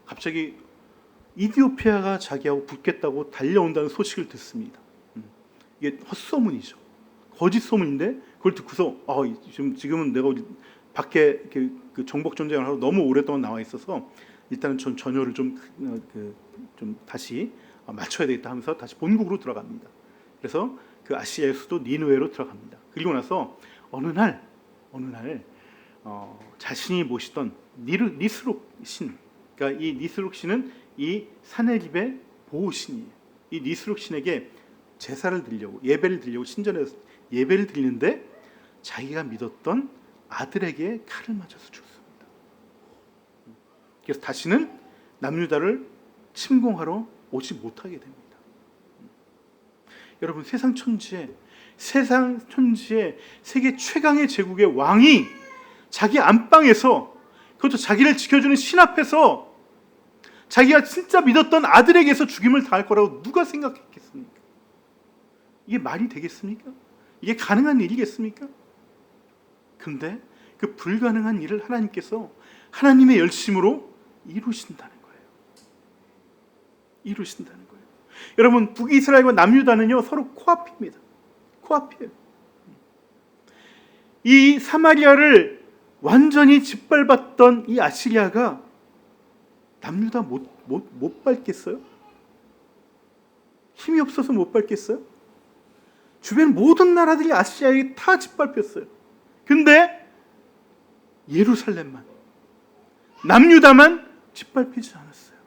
갑자기 이디오피아가 자기하고 붙겠다고 달려온다는 소식을 듣습니다. 이게 헛소문이죠. 거짓 소문인데 그걸 듣고서 지금은 내가 밖에 그 정복 전쟁을 하러 너무 오랫동안 나와 있어서 일단은 전 전열을 좀 다시 맞춰야 되겠다 하면서 다시 본국으로 들어갑니다. 그래서 그 아시리아의 수도 니느웨로 들어갑니다. 그리고 나서 어느 날 자신이 모시던 니스록 신, 그러니까 이 니스록 신은 이 사내립의 보호신이에요. 이 니스록 신에게 제사를 드리려고, 예배를 드리려고 신전에서 예배를 드리는데 자기가 믿었던 아들에게 칼을 맞아서 죽습니다. 그래서 다시는 남유다를 침공하러 오지 못하게 됩니다. 여러분, 세상 천지에 세계 최강의 제국의 왕이 자기 안방에서, 그것도 자기를 지켜주는 신 앞에서 자기가 진짜 믿었던 아들에게서 죽임을 당할 거라고 누가 생각했겠습니까? 이게 말이 되겠습니까? 이게 가능한 일이겠습니까? 근데 그 불가능한 일을 하나님께서 하나님의 열심으로 이루신다는 거예요. 이루신다는 거예요. 여러분, 북이스라엘과 남유다는요 서로 코앞입니다. 코앞이에요. 이 사마리아를 완전히 짓밟았던 이 아시리아가 남유다 못 밟겠어요? 힘이 없어서 못 밟겠어요? 주변 모든 나라들이 아시리아에 다 짓밟혔어요. 근데 예루살렘만, 남유다만 짓밟히지 않았어요.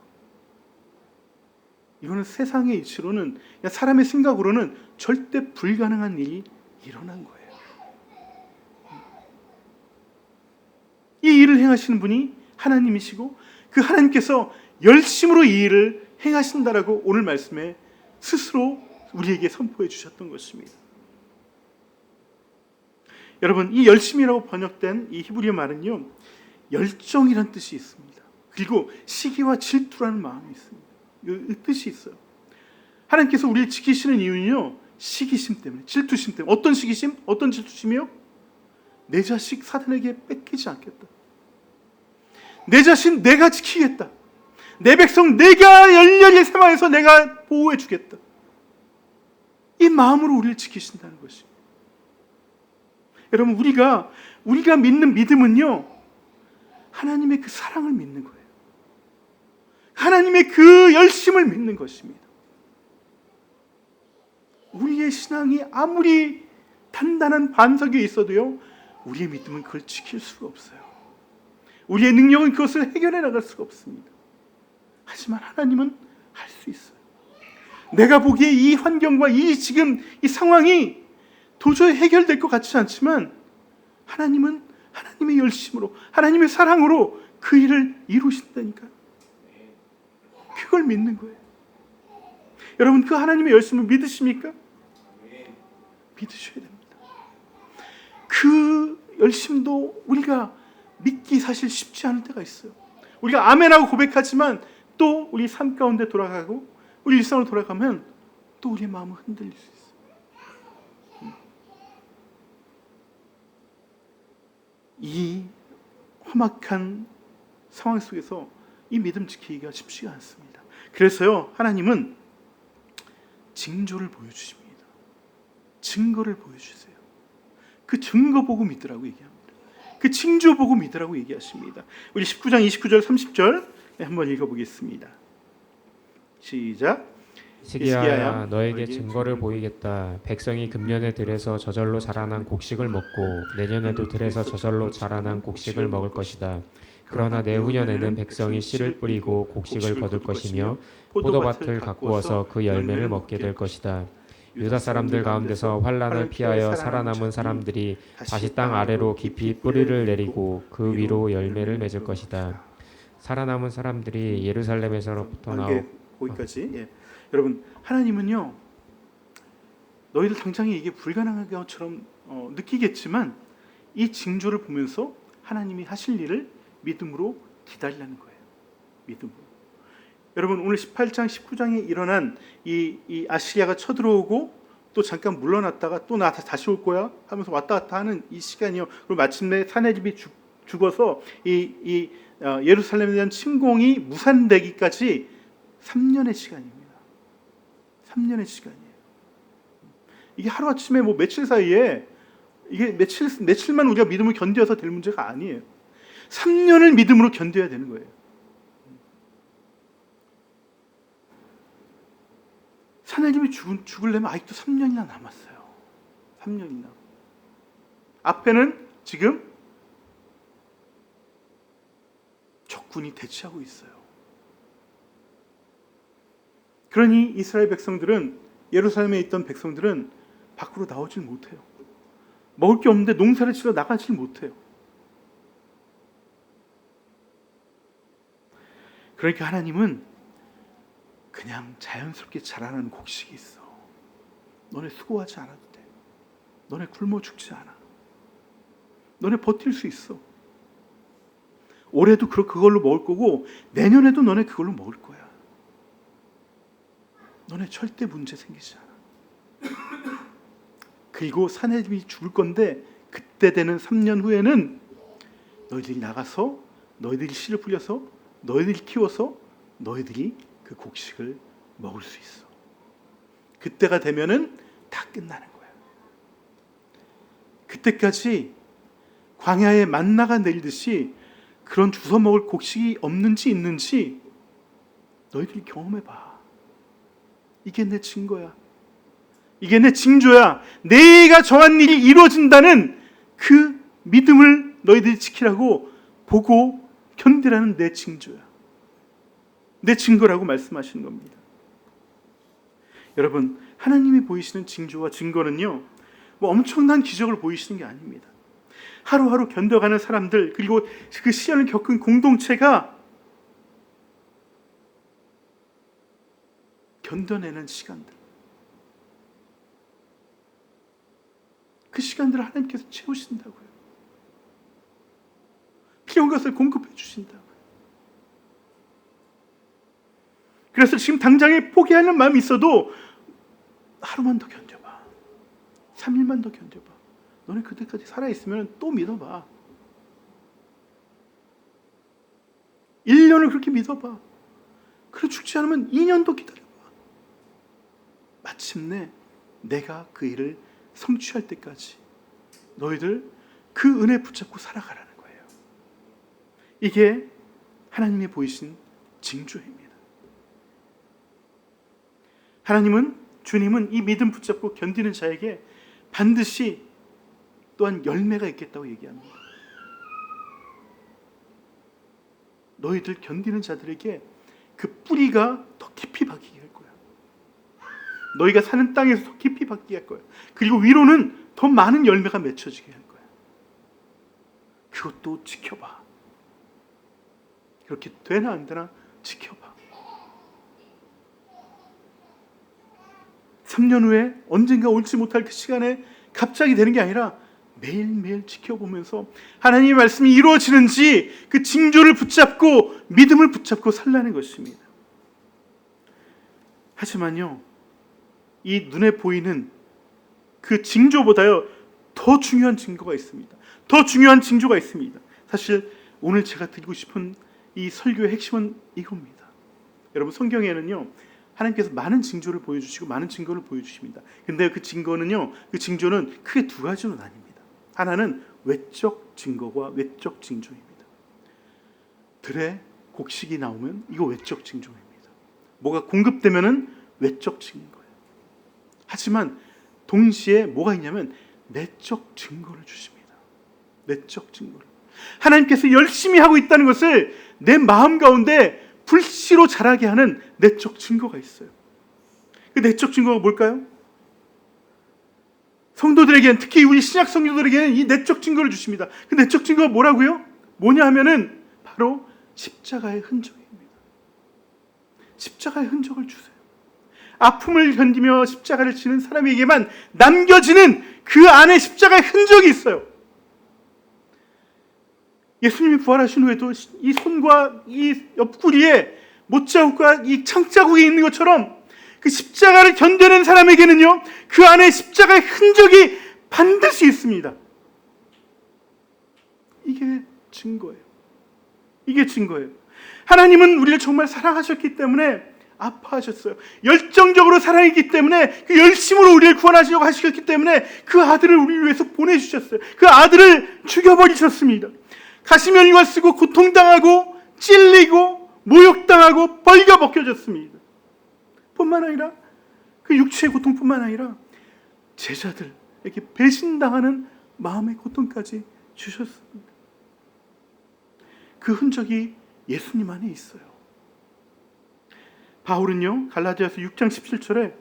이거는 세상의 이치로는, 사람의 생각으로는 절대 불가능한 일이 일어난 거예요. 이 일을 행하시는 분이 하나님이시고 그 하나님께서 열심으로 이 일을 행하신다라고 오늘 말씀에 스스로 우리에게 선포해 주셨던 것입니다. 여러분, 이 열심이라고 번역된 이 히브리어 말은요, 열정이란 뜻이 있습니다. 그리고 시기와 질투라는 마음이 있습니다. 이 뜻이 있어요. 하나님께서 우리를 지키시는 이유는요, 시기심 때문에, 질투심 때문에. 어떤 시기심? 어떤 질투심이요? 내 자식 사단에게 뺏기지 않겠다. 내 자신 내가 지키겠다. 내 백성 내가 열렬히 세마에서 내가 보호해 주겠다. 이 마음으로 우리를 지키신다는 것입니다. 여러분, 우리가 믿는 믿음은요, 하나님의 그 사랑을 믿는 거예요. 하나님의 그 열심을 믿는 것입니다. 우리의 신앙이 아무리 단단한 반석이 있어도요, 우리의 믿음은 그걸 지킬 수가 없어요. 우리의 능력은 그것을 해결해 나갈 수가 없습니다. 하지만 하나님은 할 수 있어요. 내가 보기에 이 환경과 지금 이 상황이 도저히 해결될 것 같지 않지만 하나님은 하나님의 열심으로, 하나님의 사랑으로 그 일을 이루신다니까요. 그걸 믿는 거예요. 여러분, 그 하나님의 열심을 믿으십니까? 믿으셔야 됩니다. 그 열심도 우리가 믿기 사실 쉽지 않을 때가 있어요. 우리가 아멘하고 고백하지만 또 우리 삶 가운데 돌아가고 우리 일상으로 돌아가면 또 우리의 마음은 흔들릴 수 있어요. 이 험악한 상황 속에서 이 믿음 지키기가 쉽지가 않습니다. 그래서요, 하나님은 징조를 보여주십니다. 증거를 보여주세요. 그 증거 보고 믿으라고 얘기합니다. 그 징조 보고 믿으라고 얘기하십니다. 우리 19장 29절 30절 한번 읽어보겠습니다. 시작. 시기야야, 너에게 증거를 보이겠다. 백성이 금년에 들에서 저절로 자라난 곡식을 먹고 내년에도 들에서 저절로 자라난 곡식을 먹을 것이다. 그러나 내후년에는 백성이 씨를 뿌리고 곡식을 거둘 것이며 포도밭을 가꾸어서 그 열매를 먹게 될 것이다. 유다 사람들 가운데서 환난을 피하여 살아남은 사람들이 다시 땅 아래로 깊이 뿌리를 내리고 그 위로 열매를 맺을 것이다. 살아남은 사람들이 예루살렘에서부터 거기까지. 예. 여러분, 하나님은요, 너희들 당장에 이게 불가능한 것처럼 느끼겠지만 이 징조를 보면서 하나님이 하실 일을 믿음으로 기다리라는 거예요. 믿음으로. 여러분, 오늘 18장 19장에 일어난 이 아시리아가 쳐들어오고 또 잠깐 물러났다가 또 나 다시 올 거야 하면서 왔다 갔다 하는 이 시간이요. 그리고 마침내 사내립이 죽어서 예루살렘에 대한 침공이 무산되기까지 3년의 시간입니다. 3년의 시간이에요. 이게 하루아침에 뭐 며칠 사이에 이게 며칠만 우리가 믿음을 견뎌서 될 문제가 아니에요. 3년을 믿음으로 견뎌야 되는 거예요. 사내립이 죽으려면 아직도 3년이나 남았어요. 3년이나. 앞에는 지금 적군이 대치하고 있어요. 그러니 이스라엘 백성들은, 예루살렘에 있던 백성들은 밖으로 나오질 못해요. 먹을 게 없는데 농사를 지러 나가질 못해요. 그러니까 하나님은 그냥 자연스럽게 자라나는 곡식이 있어. 너네 수고하지 않아도 돼. 너네 굶어 죽지 않아. 너네 버틸 수 있어. 올해도 그걸로 먹을 거고 내년에도 너네 그걸로 먹을 거야. 너네 절대 문제 생기지 않아. 그리고 사내들이 죽을 건데 그때 되는 3년 후에는 너희들이 나가서 너희들이 씨를 뿌려서 너희들이 키워서 너희들이 그 곡식을 먹을 수 있어. 그때가 되면은 다 끝나는 거야. 그때까지 광야에 만나가 내리듯이 그런 주워 먹을 곡식이 없는지 있는지 너희들이 경험해봐. 이게 내 증거야. 이게 내 징조야. 내가 정한 일이 이루어진다는 그 믿음을 너희들이 지키라고 보고 견디라는 내 징조야. 내 증거라고 말씀하시는 겁니다. 여러분, 하나님이 보이시는 징조와 증거는요, 뭐 엄청난 기적을 보이시는 게 아닙니다. 하루하루 견뎌가는 사람들, 그리고 그 시련을 겪은 공동체가 견뎌내는 시간들, 그 시간들을 하나님께서 채우신다고요. 필요한 것을 공급해 주신다고요. 그래서 지금 당장에 포기하는 마음이 있어도 하루만 더 견뎌봐. 3일만 더 견뎌봐. 너네 그때까지 살아있으면 또 믿어봐. 1년을 그렇게 믿어봐. 그래 죽지 않으면 2년도 기다려봐. 마침내 내가 그 일을 성취할 때까지 너희들 그 은혜 붙잡고 살아가라는 거예요. 이게 하나님이 보이신 징조입니다. 주님은 이 믿음 붙잡고 견디는 자에게 반드시 또한 열매가 있겠다고 얘기합니다. 너희들 견디는 자들에게 그 뿌리가 더 깊이 박히게 할 거야. 너희가 사는 땅에서 더 깊이 박히게 할 거야. 그리고 위로는 더 많은 열매가 맺혀지게 할 거야. 그것도 지켜봐. 그렇게 되나 안 되나 지켜봐. 3년 후에 언젠가 올지 못할 그 시간에 갑자기 되는 게 아니라 매일매일 지켜보면서 하나님의 말씀이 이루어지는지 그 징조를 붙잡고 믿음을 붙잡고 살라는 것입니다. 하지만요, 이 눈에 보이는 그 징조보다요 더 중요한 증거가 있습니다. 더 중요한 징조가 있습니다. 사실 오늘 제가 드리고 싶은 이 설교의 핵심은 이겁니다. 여러분, 성경에는요 하나님께서 많은 징조를 보여주시고 많은 증거를 보여주십니다. 근데 그 징조는 크게 두 가지로 나뉩니다. 하나는 외적 증거와 외적 징조입니다. 들에 곡식이 나오면 이거 외적 징조입니다. 뭐가 공급되면은 외적 증거예요. 하지만 동시에 뭐가 있냐면 내적 증거를 주십니다. 내적 증거를. 하나님께서 열심히 하고 있다는 것을 내 마음 가운데 불씨로 자라게 하는 내적 증거가 있어요. 그 내적 증거가 뭘까요? 성도들에게는, 특히 우리 신약 성도들에게는 이 내적 증거를 주십니다. 그 내적 증거가 뭐라고요? 뭐냐 하면은 바로 십자가의 흔적입니다. 십자가의 흔적을 주세요. 아픔을 견디며 십자가를 지는 사람에게만 남겨지는 그 안에 십자가의 흔적이 있어요. 예수님이 부활하신 후에도 이 손과 이 옆구리에 못자국과 이 창자국이 있는 것처럼 그 십자가를 견뎌낸 사람에게는요 그 안에 십자가의 흔적이 반드시 있습니다. 이게 증거예요. 이게 증거예요. 하나님은 우리를 정말 사랑하셨기 때문에 아파하셨어요. 열정적으로 사랑했기 때문에 그 열심으로 우리를 구원하시려고 하셨기 때문에 그 아들을 우리를 위해서 보내주셨어요. 그 아들을 죽여버리셨습니다. 가시면류관 쓰고 고통당하고 찔리고 모욕당하고 벌겨벗겨졌습니다. 뿐만 아니라 그 육체의 고통뿐만 아니라 제자들, 이렇게 배신당하는 마음의 고통까지 주셨습니다. 그 흔적이 예수님 안에 있어요. 바울은요, 갈라디아서 6장 17절에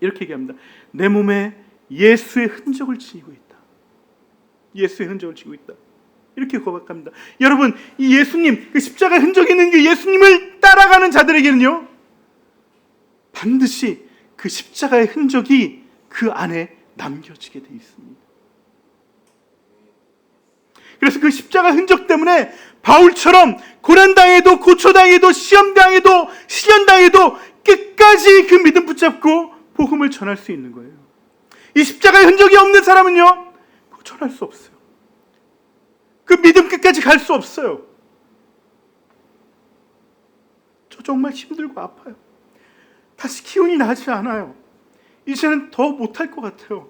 이렇게 얘기합니다. 내 몸에 예수의 흔적을 지니고 있다. 예수의 흔적을 지니고 있다. 이렇게 고백합니다. 여러분, 이 예수님, 그 십자가 흔적이 있는 그 예수님을 따라가는 자들에게는요, 반드시 그 십자가의 흔적이 그 안에 남겨지게 되어 있습니다. 그래서 그 십자가 흔적 때문에 바울처럼 고난당해도 고초당해도 시험당해도 시련당해도 끝까지 그 믿음 붙잡고 복음을 전할 수 있는 거예요. 이 십자가의 흔적이 없는 사람은요, 그거 전할 수 없어요. 그 믿음 끝까지 갈 수 없어요. 저 정말 힘들고 아파요. 다시 기운이 나지 않아요. 이제는 더 못할 것 같아요.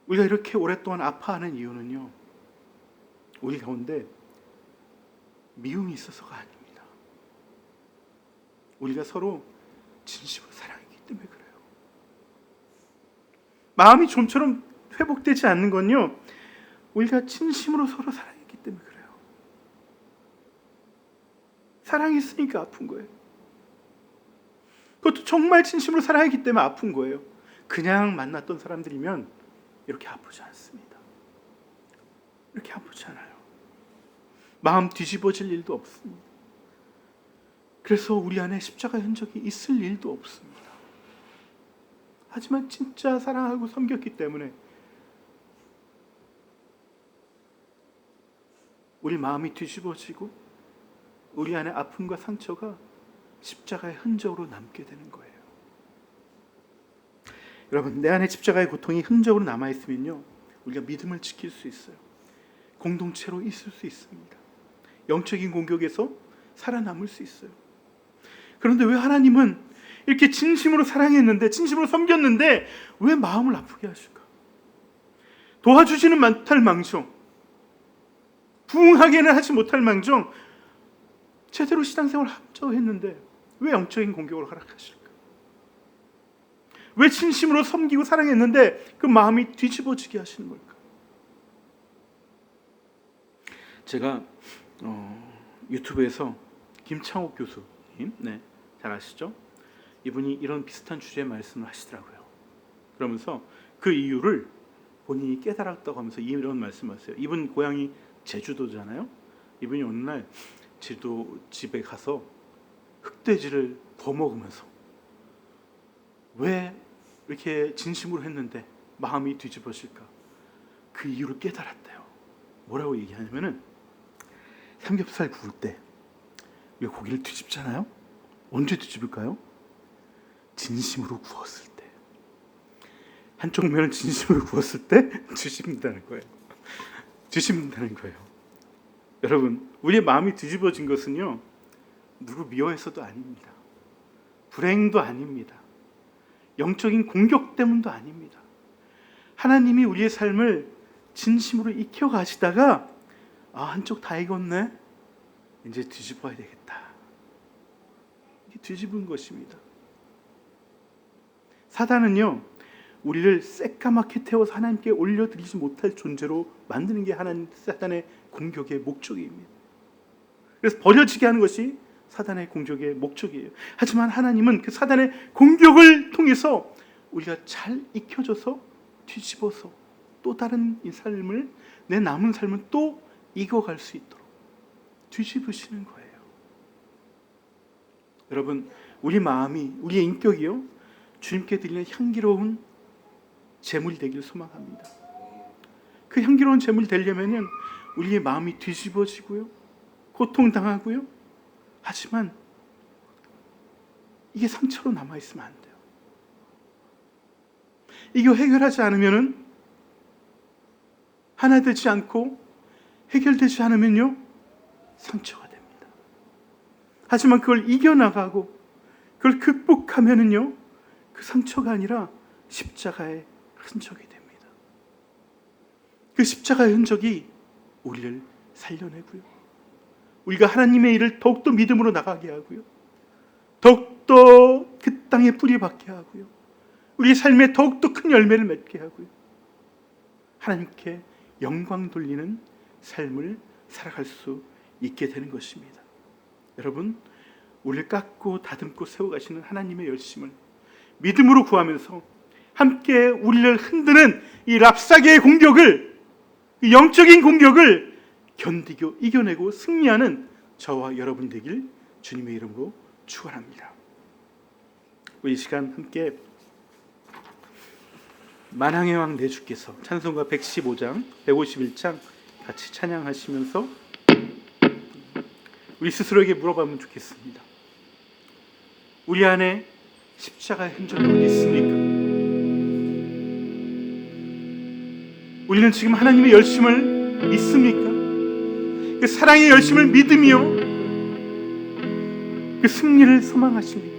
우리가 이렇게 오랫동안 아파하는 이유는요, 우리 가운데 미움이 있어서가 아닙니다. 우리가 서로 진심으로 사랑하기 때문에 그래요. 마음이 좀처럼 회복되지 않는 건요, 우리가 진심으로 서로 사랑했기 때문에 그래요. 사랑했으니까 아픈 거예요. 그것도 정말 진심으로 사랑했기 때문에 아픈 거예요. 그냥 만났던 사람들이면 이렇게 아프지 않습니다. 이렇게 아프지 않아요. 마음 뒤집어질 일도 없습니다. 그래서 우리 안에 십자가 흔적이 있을 일도 없습니다. 하지만 진짜 사랑하고 섬겼기 때문에 우리 마음이 뒤집어지고 우리 안에 아픔과 상처가 십자가의 흔적으로 남게 되는 거예요. 여러분, 내 안에 십자가의 고통이 흔적으로 남아있으면요, 우리가 믿음을 지킬 수 있어요. 공동체로 있을 수 있습니다. 영적인 공격에서 살아남을 수 있어요. 그런데 왜 하나님은 이렇게 진심으로 사랑했는데, 진심으로 섬겼는데 왜 마음을 아프게 하실까? 도와주지는 못할 망정, 부응하게는 하지 못할 망정, 제대로 신앙생활을 하자고 했는데 왜 영적인 공격을 허락하실까? 왜 진심으로 섬기고 사랑했는데 그 마음이 뒤집어지게 하시는 걸까? 제가 유튜브에서 김창옥 교수님, 잘 아시죠? 이분이 이런 비슷한 주제의 말씀을 하시더라고요. 그러면서 그 이유를 본인이 깨달았다고 하면서 이런 말씀을 하세요. 이분 고향이 제주도잖아요. 이분이 어느 날 제주도 집에 가서 흑돼지를 더 먹으면서 왜 이렇게 진심으로 했는데 마음이 뒤집어질까? 그 이유를 깨달았대요. 뭐라고 얘기하냐면은, 삼겹살 구울 때 왜 고기를 뒤집잖아요? 언제 뒤집을까요? 진심으로 구웠을 때. 한쪽 면을 진심으로 구웠을 때 뒤집는다는 거예요. 뒤집는다는 거예요. 여러분, 우리의 마음이 뒤집어진 것은요, 누구 미워해서도 아닙니다. 불행도 아닙니다. 영적인 공격 때문도 아닙니다. 하나님이 우리의 삶을 진심으로 익혀가시다가 한쪽 다 익었네, 이제 뒤집어야 되겠다, 이게 뒤집은 것입니다. 사단은요, 우리를 새까맣게 태워서 하나님께 올려드리지 못할 존재로 만드는 게 사단의 공격의 목적입니다. 그래서 버려지게 하는 것이 사단의 공격의 목적이에요. 하지만 하나님은 그 사단의 공격을 통해서 우리가 잘 익혀져서 뒤집어서 또 다른 이 삶을, 내 남은 삶을 또 익어갈 수 있도록 뒤집으시는 거예요. 여러분, 우리 마음이, 우리의 인격이요, 주님께 드리는 향기로운 제물이 되길 소망합니다. 그 향기로운 제물이 되려면 우리의 마음이 뒤집어지고요, 고통당하고요, 하지만 이게 상처로 남아있으면 안 돼요. 이거 해결하지 않으면, 하나 되지 않고 해결되지 않으면요, 상처가 됩니다. 하지만 그걸 이겨나가고 그걸 극복하면은요, 그 상처가 아니라 십자가의 흔적이 됩니다. 그 십자가의 흔적이 우리를 살려내고요, 우리가 하나님의 일을 더욱더 믿음으로 나가게 하고요, 더욱더 그 땅에 뿌리 박게 하고요, 우리 삶에 더욱더 큰 열매를 맺게 하고요, 하나님께 영광 돌리는 삶을 살아갈 수 있게 되는 것입니다. 여러분, 우리를 깎고 다듬고 세워가시는 하나님의 열심을 믿음으로 구하면서 함께 우리를 흔드는 이 랍사계의 공격을, 이 영적인 공격을 견디고 이겨내고 승리하는 저와 여러분 되길 주님의 이름으로 축원합니다. 우리 이 시간 함께 만왕의 왕 내 주께서 찬송가 115장 151장 같이 찬양하시면서 우리 스스로에게 물어보면 좋겠습니다. 우리 안에 십자가의 흔적이 어디 있습니까? 우리는 지금 하나님의 열심을 믿습니까? 그 사랑의 열심을 믿으며 그 승리를 소망하십니까?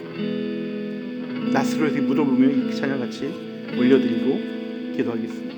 나스로에게 물어보며 이 찬양 같이 올려드리고 기도하겠습니다.